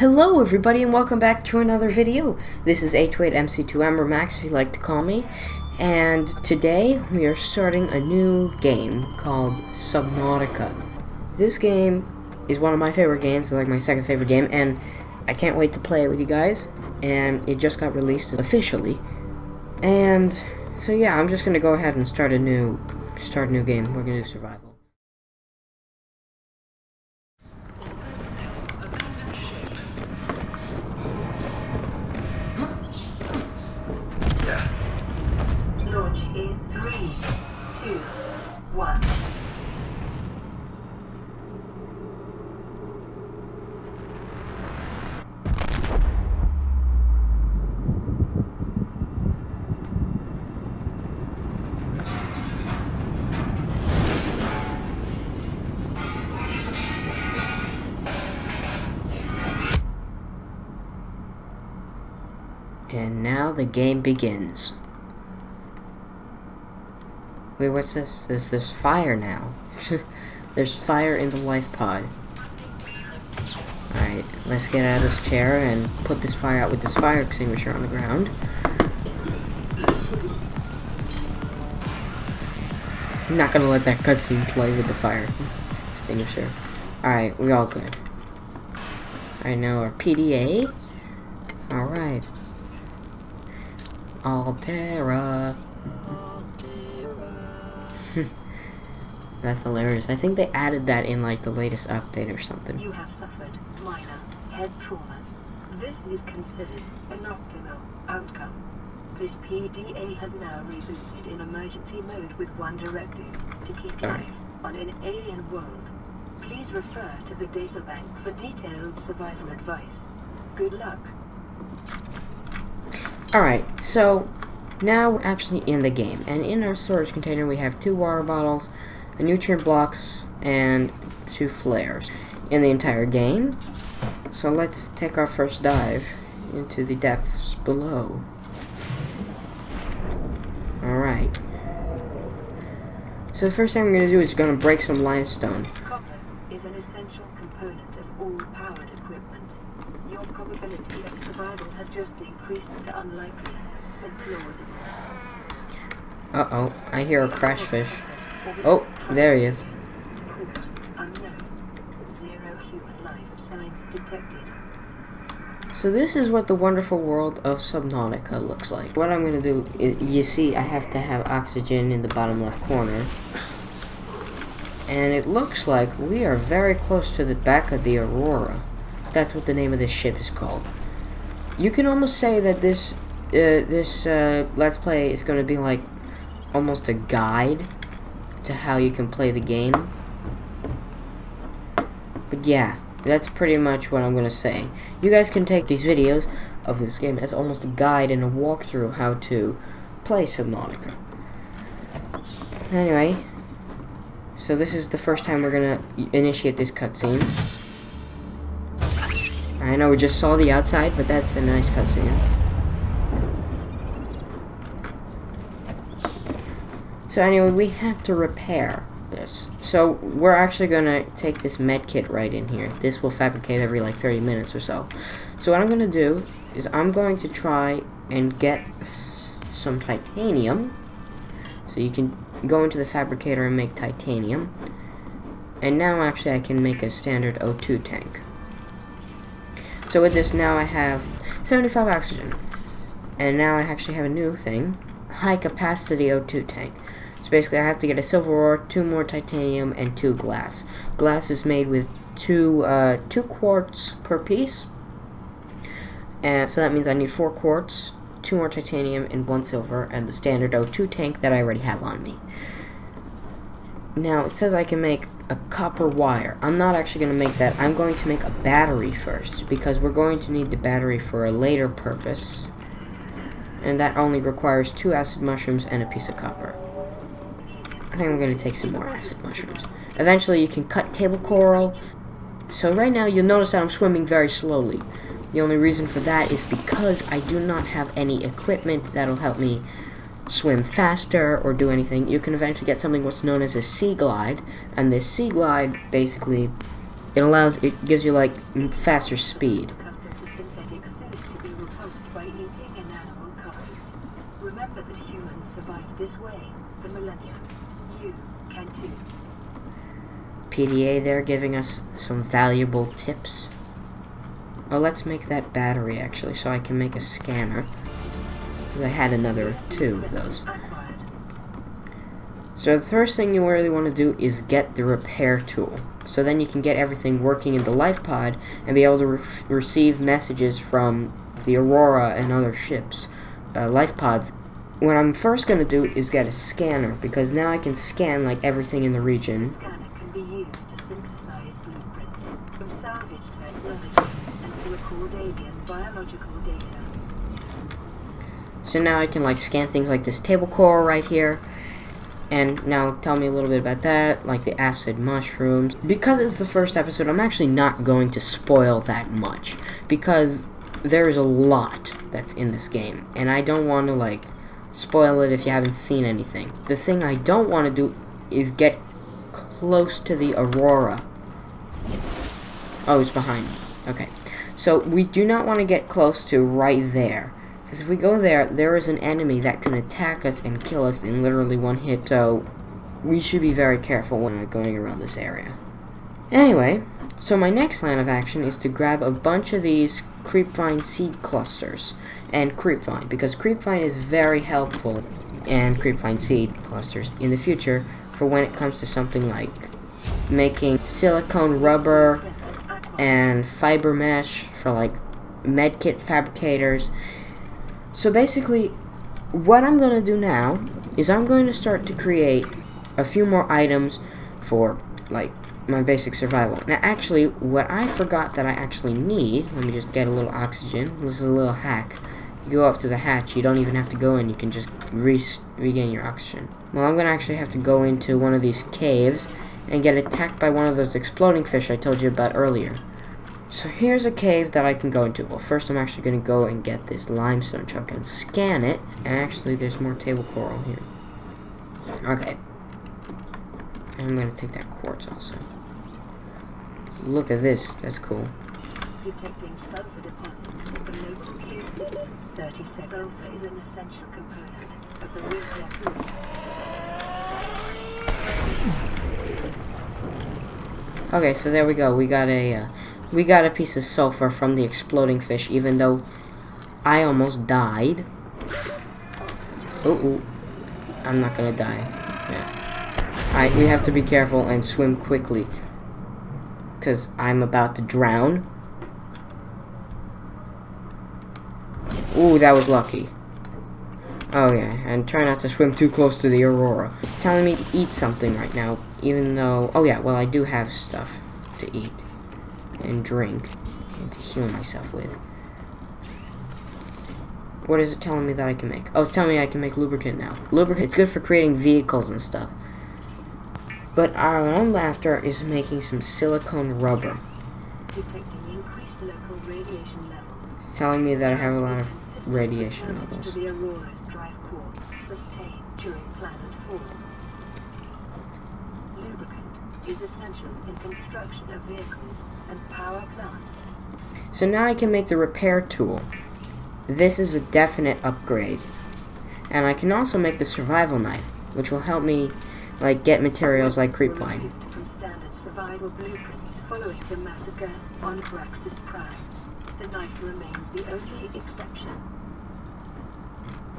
Hello everybody and welcome back to another video. This is H8MC2M or Max if you like to call me. And today we are starting a new game called Subnautica. This game is one of my favorite games, it's like my second favorite game, and I can't wait to play it with you guys. And it just got released officially. And so yeah, I'm just gonna go ahead and start a new game. We're gonna do survival. Launch in 3, 2, 1. And now the game begins. Wait, what's this? There's fire now. There's fire in the life pod. Alright, let's get out of this chair and put this fire out with this fire extinguisher on the ground. I'm not gonna let that cutscene play with the fire extinguisher. Alright, we're all good. Alright, now our PDA. Alright. Altera. That's hilarious. I think they added that in like the latest update or something. You have suffered minor head trauma. This is considered an optimal outcome. This PDA has now rebooted in emergency mode with one directive: to keep life on an alien world. Please refer to the databank for detailed survival advice. Good luck. Alright, so now we're actually in the game, and in our storage container we have 2 water bottles, a nutrient blocks, and 2 flares in the entire game. So let's take our first dive into the depths below. Alright. So the first thing I'm going to do is going to break some limestone. Copper is an essential component of all powered equipment. Your probability of survival has just increased to unlikely but plausible. Uh-oh, I hear a crash fish. Oh, there he is. Cause unknown. 0 human life signs detected. So this is what the wonderful world of Subnautica looks like. What I'm going to do is, you see I have to have oxygen in the bottom left corner. And it looks like we are very close to the back of the Aurora. That's what the name of this ship is called. You can almost say that this Let's Play is going to be like almost a guide to how you can play the game. But yeah, that's pretty much what I'm going to say. You guys can take these videos of this game as almost a guide and a walkthrough how to play Subnautica. Anyway, so this is the first time we're going to initiate this cutscene. I know we just saw the outside, but that's a nice cutscene. So anyway, we have to repair this. So we're actually gonna take this med kit right in here. This will fabricate every like 30 minutes or so. So what I'm gonna do is I'm going to try and get some titanium. So you can go into the fabricator and make titanium. And now actually I can make a standard O2 tank. So with this now I have 75 oxygen. And now I actually have a new thing, high capacity O2 tank. So basically I have to get a silver ore, 2 more titanium, and 2 glass. Glass is made with 2 quartz per piece. And so that means I need 4 quartz, 2 more titanium, and 1 silver, and the standard O2 tank that I already have on me. Now it says I can make a copper wire. I'm not actually going to make that. I'm going to make a battery first, because we're going to need the battery for a later purpose. And that only requires 2 acid mushrooms and a piece of copper. I think I'm going to take some more acid mushrooms. Eventually you can cut table coral. So right now you'll notice that I'm swimming very slowly. The only reason for that is because I do not have any equipment that'll help me swim faster or do anything. You can eventually get something what's known as a sea glide. And this sea glide basically It gives you like faster speed. survived this way for millennia. You can too. PDA there giving us some valuable tips. Oh, let's make that battery actually, so I can make a scanner. Because I had another 2 of those. So the first thing you really want to do is get the repair tool. So then you can get everything working in the life pod and be able to receive messages from the Aurora and other ships, life pods. What I'm first going to do is get a scanner, because now I can scan like everything in the region. The scanner can be used to synthesize blueprints from salvage technology and to record alien biological data. So now I can like scan things like this table coral right here. And now tell me a little bit about that, like the acid mushrooms. Because it's the first episode, I'm actually not going to spoil that much, because there is a lot that's in this game, and I don't want to like spoil it if you haven't seen anything. The thing I don't want to do is get close to the Aurora. Oh, it's behind me. Okay. So we do not want to get close to right there. Because if we go there, there is an enemy that can attack us and kill us in literally one hit. So we should be very careful when going around this area. Anyway, so my next plan of action is to grab a bunch of these creepvine seed clusters and creepvine, because creepvine is very helpful, and creepvine seed clusters in the future for when it comes to something like making silicone rubber and fiber mesh for like medkit fabricators. So basically, what I'm going to do now is I'm going to start to create a few more items for like my basic survival. Now actually, what I forgot that I actually need, let me just get a little oxygen. This is a little hack. You go up to the hatch, you don't even have to go in, you can just regain your oxygen. Well, I'm going to actually have to go into one of these caves and get attacked by one of those exploding fish I told you about earlier. So here's a cave that I can go into. Well, first I'm actually going to go and get this limestone chunk and scan it. And actually, there's more table coral here. Okay. And I'm going to take that quartz also. Look at this. That's cool. Detecting sulfur deposits in the local cave systems. 30 seconds. Sulfur is an essential component of the nuclear fuel. Okay, so there we go. We got a piece of sulfur from the exploding fish, even though I almost died. Ooh, I'm not gonna die. Yeah. We have to be careful and swim quickly, because I'm about to drown. Ooh, that was lucky. Oh yeah, and try not to swim too close to the Aurora. It's telling me to eat something right now, even though... Oh yeah, well I do have stuff to eat and drink and to heal myself with. What is it telling me that I can make? Oh, it's telling me I can make lubricant now. Lubricant, it's good for creating vehicles and stuff. But what I'm after is making some silicone rubber. Detecting increased local radiation levels. It's telling me that I have a lot of radiation levels. To the Aurora's drive core, sustained during planet fall. Lubricant is essential in construction of vehicles and power plants. So now I can make the repair tool. This is a definite upgrade. And I can also make the survival knife, which will help me like get materials like creepvine. From standard survival blueprints following the massacre on Praxis Prime, the knife remains the only exception.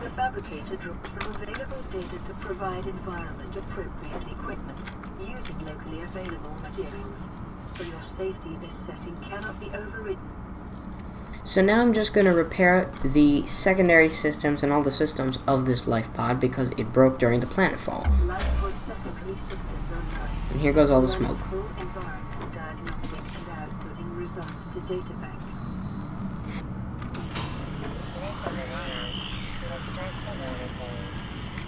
The fabricator dropped from available data to provide environment-appropriate equipment using locally available materials. For your safety, this setting cannot be overridden. So now I'm just going to repair the secondary systems and all the systems of this life pod because it broke during the planetfall. Life pod secondary systems online. And here goes all the smoke. Local environmental diagnostic and outputting results to data bank. This is Aurora. Distress signal received.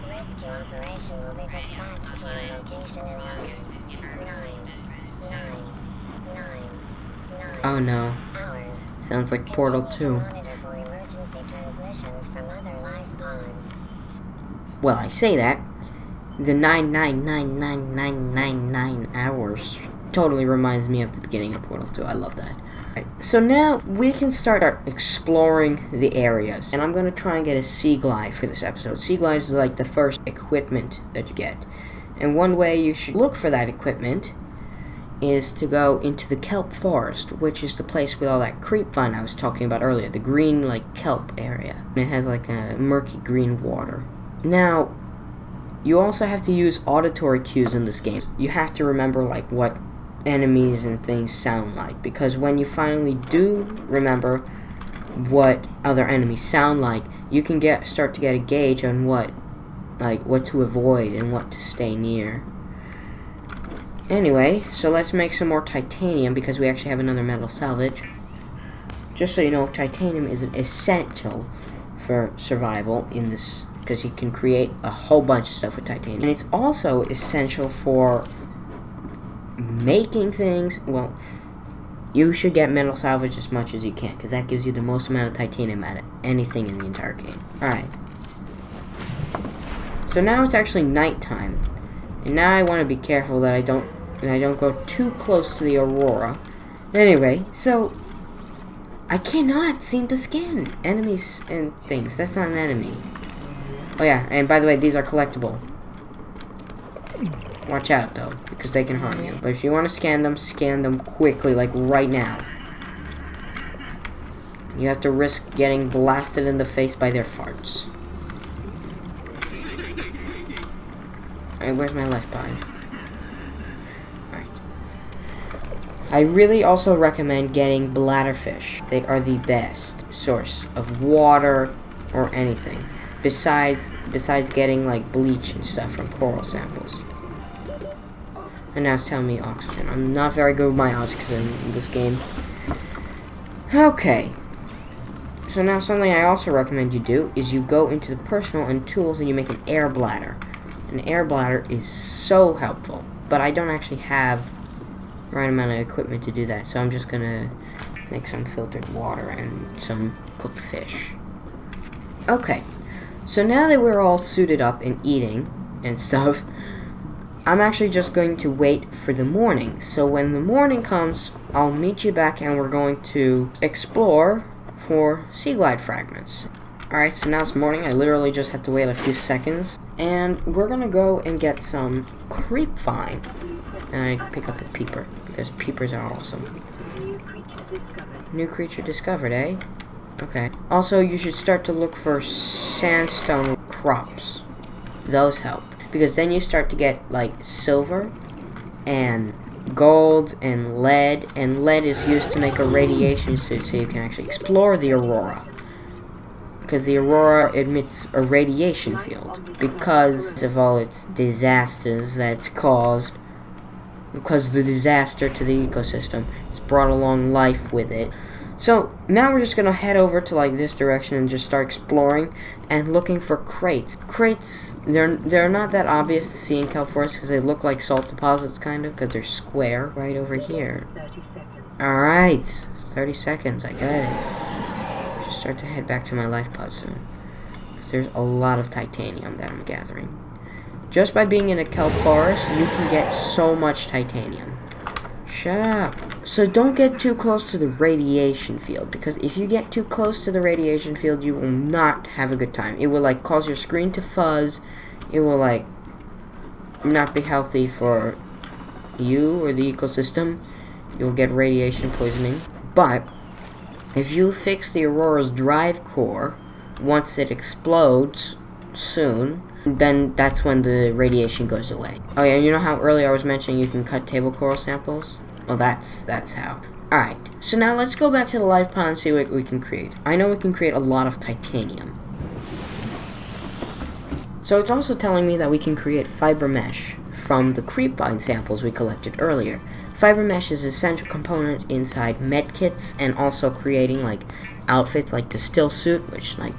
Rescue operation will be dispatched to your location in 99999 Oh no. hours. Sounds like Portal 2. Continue to monitor for emergency transmissions from other life pods. Well, I say that. The 9999999 hours totally reminds me of the beginning of Portal 2. I love that. So now we can start exploring the areas, and I'm going to try and get a sea glide for this episode. Sea glide is like the first equipment that you get, and one way you should look for that equipment is to go into the kelp forest, which is the place with all that creep vine I was talking about earlier, the green like kelp area. And it has like a murky green water. Now, you also have to use auditory cues in this game. You have to remember like what enemies and things sound like, because when you finally do remember what other enemies sound like, you can start to get a gauge on what to avoid and what to stay near. Anyway, so let's make some more titanium, because we actually have another metal salvage. Just so you know, titanium is essential for survival in this, because you can create a whole bunch of stuff with titanium. And it's also essential for making things. Well, you should get metal salvage as much as you can, because that gives you the most amount of titanium out of anything in the entire game. Alright. So now it's actually nighttime. And now I want to be careful that I don't go too close to the aurora. Anyway, so I cannot seem to scan enemies and things. That's not an enemy. Oh yeah, and by the way, these are collectible. Watch out though, because they can harm you. But if you want to scan them quickly, like right now. You have to risk getting blasted in the face by their farts. Alright, where's my life pod? Alright. I really also recommend getting bladderfish. They are the best source of water or anything. Besides getting like bleach and stuff from coral samples. And now it's telling me oxygen. I'm not very good with my oxygen in this game. Okay. So now something I also recommend you do is you go into the personal and tools and you make an air bladder. An air bladder is so helpful. But I don't actually have the right amount of equipment to do that. So I'm just gonna make some filtered water and some cooked fish. Okay. So now that we're all suited up and eating and stuff, I'm actually just going to wait for the morning. So when the morning comes, I'll meet you back and we're going to explore for sea glide fragments. Alright, so now it's morning. I literally just had to wait a few seconds. And we're gonna go and get some creep vine. And I pick up a peeper, because peepers are awesome. New creature discovered. New creature discovered, eh? Okay. Also, you should start to look for sandstone crops. Those help. Because then you start to get, like, silver and gold and lead is used to make a radiation suit so you can actually explore the aurora. Because the aurora emits a radiation field. Because of all its disasters that's caused. Because of the disaster to the ecosystem. It's brought along life with it. So, now we're just gonna head over to, like, this direction and just start exploring and looking for crates. Crates, they're not that obvious to see in kelp forest because they look like salt deposits, kind of, because they're square. Right over here. 30 seconds. Alright, 30 seconds, I got it. Just start to head back to my life pod soon. Because there's a lot of titanium that I'm gathering. Just by being in a kelp forest, you can get so much titanium. Shut up. So don't get too close to the radiation field, because if you get too close to the radiation field, you will not have a good time. It will, like, cause your screen to fuzz. It will, like, not be healthy for you or the ecosystem. You'll get radiation poisoning. But if you fix the aurora's drive core, once it explodes soon, then that's when the radiation goes away. Oh yeah, you know how earlier I was mentioning you can cut table coral samples? Well, that's how. Alright, so now let's go back to the life pod and see what we can create. I know we can create a lot of titanium. So it's also telling me that we can create fiber mesh from the creep vine samples we collected earlier. Fiber mesh is an essential component inside medkits and also creating, like, outfits like the still suit, which, like,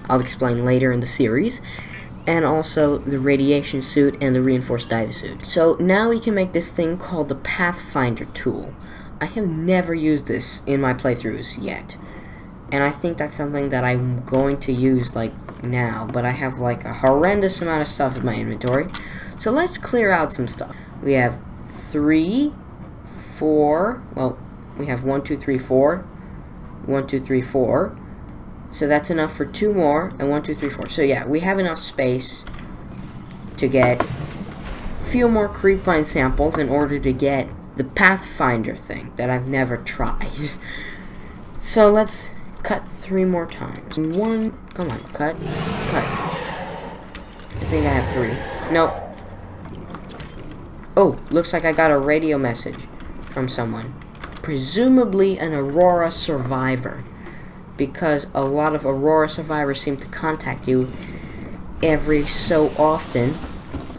I'll explain later in the series. And also the radiation suit and the reinforced dive suit. So now we can make this thing called the Pathfinder tool. I have never used this in my playthroughs yet. And I think that's something that I'm going to use, like, now. But I have, like, a horrendous amount of stuff in my inventory. So let's clear out some stuff. We have 3, 4, well, We have 1, 2, 3, 4. 1, 2, 3, 4. So that's enough for 2 more, and 1, 2, 3, 4. So yeah, we have enough space to get a few more creepvine samples in order to get the Pathfinder thing that I've never tried. So let's cut 3 more times. 1, come on, cut. I think I have 3. Nope. Oh, looks like I got a radio message from someone. Presumably an Aurora survivor, because a lot of Aurora survivors seem to contact you every so often.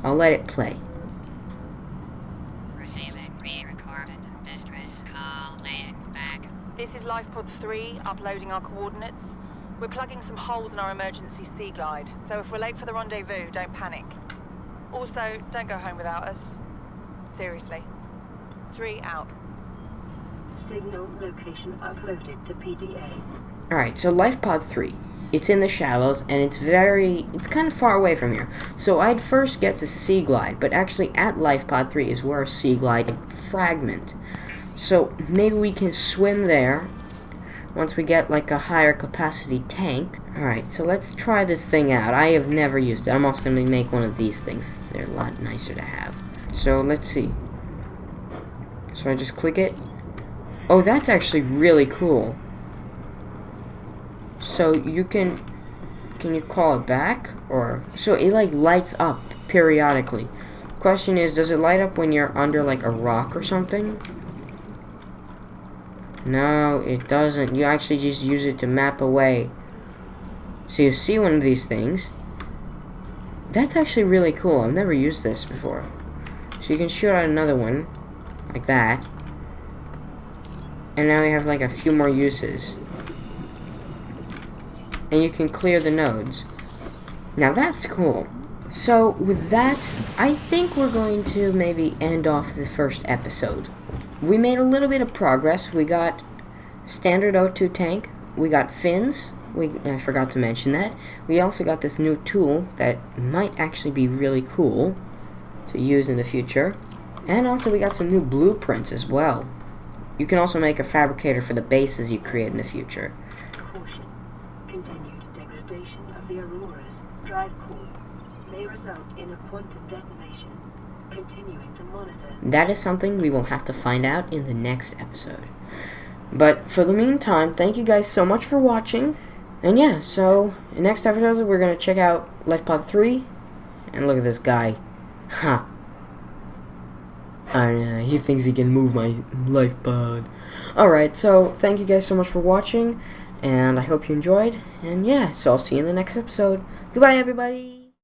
I'll let it play. Receiving pre-recorded distress call laying back. This is LifePod 3, uploading our coordinates. We're plugging some holes in our emergency sea glide, so if we're late for the rendezvous, don't panic. Also, don't go home without us. Seriously. 3 out. Signal location uploaded to PDA. Alright, so LifePod 3. It's in the shallows, and it's kind of far away from here. So I'd first get to Sea Glide, but actually at LifePod 3 is where a Sea Glide fragment. So maybe we can swim there once we get like a higher capacity tank. Alright, so let's try this thing out. I have never used it. I'm also going to make one of these things. They're a lot nicer to have. So let's see. So I just click it. Oh, that's actually really cool. So you can you call it back? Or so it like lights up periodically. Question is, does it light up when you're under like a rock or something? No, it doesn't. You actually just use it to map away. So you see one of these things. That's actually really cool. I've never used this before. So you can shoot out another one like that. And now we have like a few more uses. And you can clear the nodes. Now that's cool. So with that, I think we're going to maybe end off the first episode. We made a little bit of progress. We got standard O2 tank. We got fins. I forgot to mention that. We also got this new tool that might actually be really cool to use in the future. And also we got some new blueprints as well. You can also make a fabricator for the bases you create in the future. Caution. Continued degradation of the Aurora's drive core may result in a quantum detonation. Continuing to monitor. That is something we will have to find out in the next episode. But for the meantime, thank you guys so much for watching. And yeah, so in next episode we're going to check out LifePod 3. And look at this guy. Ha. He thinks he can move my LifePod. Alright, so thank you guys so much for watching. And I hope you enjoyed. And yeah, so I'll see you in the next episode. Goodbye, everybody.